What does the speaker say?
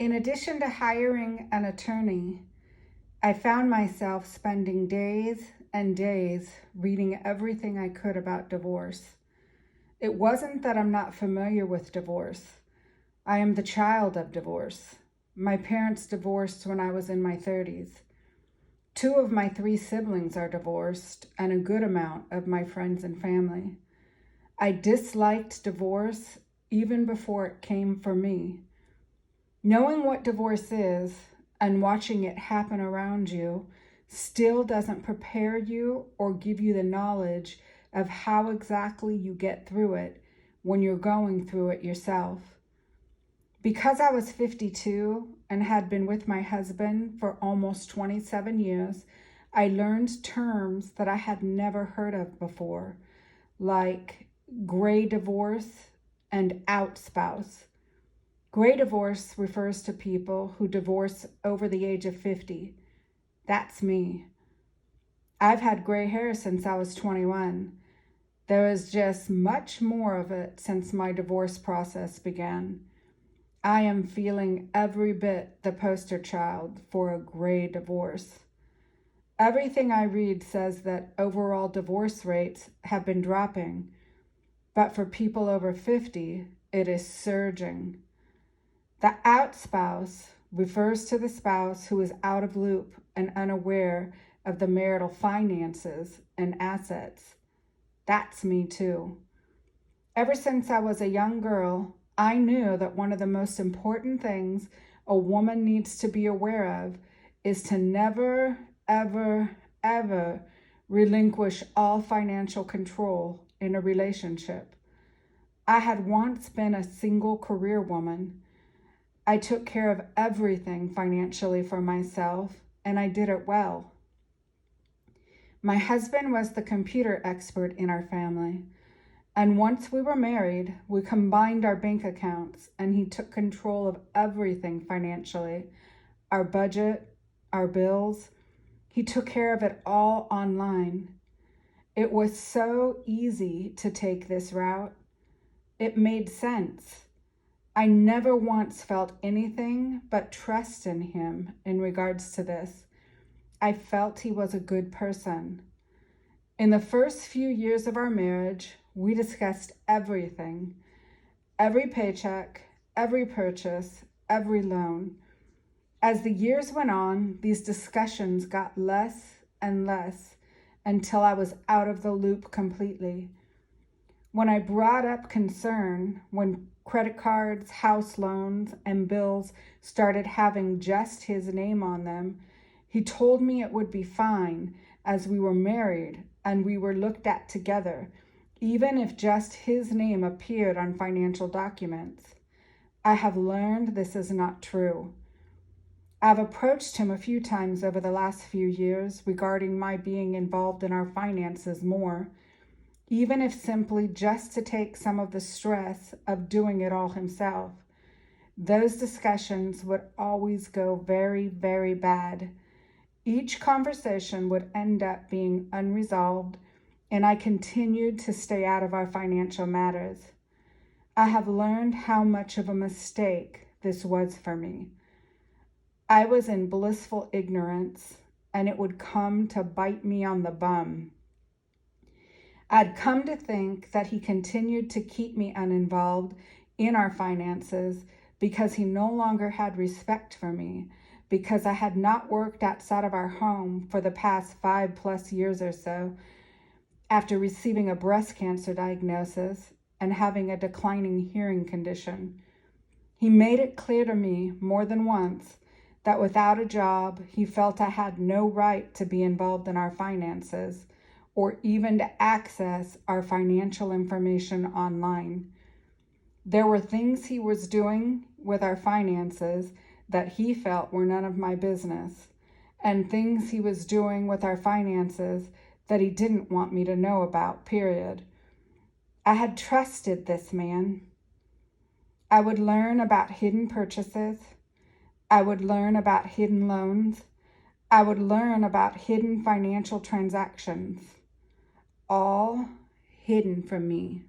In addition to hiring an attorney, I found myself spending days and days reading everything I could about divorce. It wasn't that I'm not familiar with divorce. I am the child of divorce. My parents divorced when I was in my 30s. 2 of my 3 siblings are divorced, and a good amount of my friends and family. I disliked divorce even before it came for me. Knowing what divorce is and watching it happen around you still doesn't prepare you or give you the knowledge of how exactly you get through it when you're going through it yourself. Because I was 52 and had been with my husband for almost 27 years, I learned terms that I had never heard of before, like gray divorce and out spouse. Gray divorce refers to people who divorce over the age of 50. That's me. I've had gray hair since I was 21. There is just much more of it since my divorce process began. I am feeling every bit the poster child for a gray divorce. Everything I read says that overall divorce rates have been dropping, but for people over 50, it is surging. The out spouse refers to the spouse who is out of loop and unaware of the marital finances and assets. That's me too. Ever since I was a young girl, I knew that one of the most important things a woman needs to be aware of is to never, ever, ever relinquish all financial control in a relationship. I had once been a single career woman. I took care of everything financially for myself, and I did it well. My husband was the computer expert in our family, and once we were married, we combined our bank accounts, and he took control of everything financially, our budget, our bills. He took care of it all online. It was so easy to take this route. It made sense. I never once felt anything but trust in him in regards to this. I felt he was a good person. In the first few years of our marriage, we discussed everything, every paycheck, every purchase, every loan. As the years went on, these discussions got less and less until I was out of the loop completely. When I brought up concern, when credit cards, house loans, and bills started having just his name on them, he told me it would be fine as we were married and we were looked at together, even if just his name appeared on financial documents. I have learned this is not true. I've approached him a few times over the last few years regarding my being involved in our finances more, even if simply just to take some of the stress of doing it all himself. Those discussions would always go very, very bad. Each conversation would end up being unresolved, and I continued to stay out of our financial matters. I have learned how much of a mistake this was for me. I was in blissful ignorance, and it would come to bite me on the bum. I'd come to think that he continued to keep me uninvolved in our finances because he no longer had respect for me, because I had not worked outside of our home for the past 5+ years or so, after receiving a breast cancer diagnosis and having a declining hearing condition. He made it clear to me more than once that without a job, he felt I had no right to be involved in our finances, or even to access our financial information online. There were things he was doing with our finances that he felt were none of my business, and things he was doing with our finances that he didn't want me to know about, period. I had trusted this man. I would learn about hidden purchases. I would learn about hidden loans. I would learn about hidden financial transactions. All hidden from me.